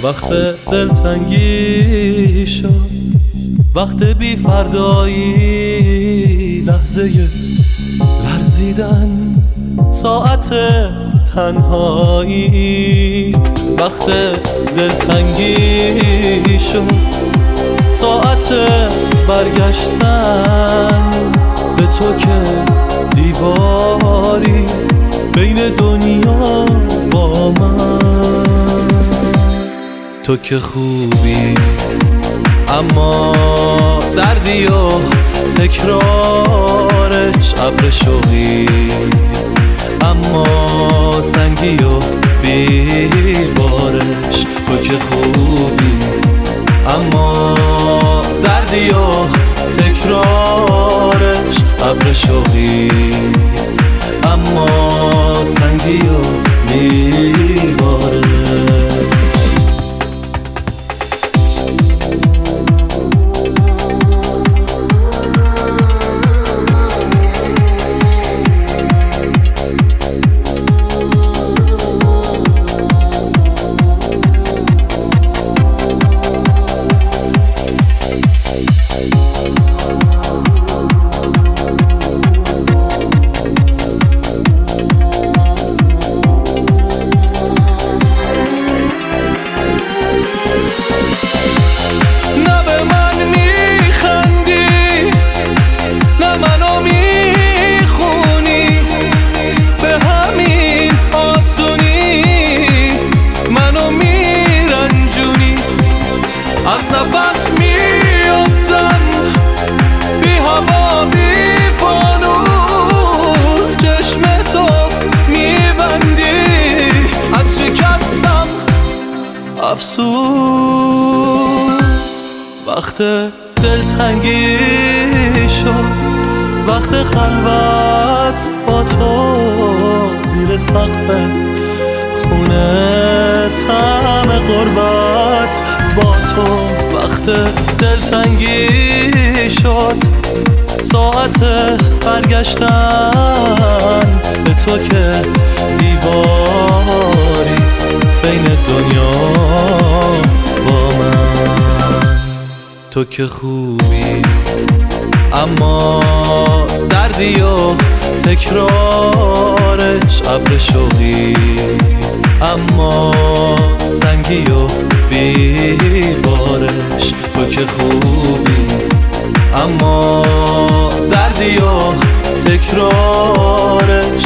وقت دلتنگی شد، وقت بی فردایی، لحظه لرزیدن، ساعت تنهایی. وقت دلتنگی شد، ساعت برگشتن به تو که دیواری بین دنیا با من. تو که خوبی اما دردی و تکرارش، ابر شوقی اما سنگی و بیبارش. تو که خوبی اما دردی و تکرارش، ابر شوقی اما سنگی و بیبارش. از نفس میافتم بی هوا بی فانوس، چشم تو میبندی از شکستم افسوس. وقت دلتنگی شد، وقت خلوت با تو زیر سقف خونه، طعم غربت با تو. وقت دلتنگی شد، ساعت برگشتن به تو که دیواری بین دنیا با من. تو که خوبی اما دردی و تکرارش، ابر شوقی اما سنگی و بیبارش. تو که خوبی اما دردی و تکرارش،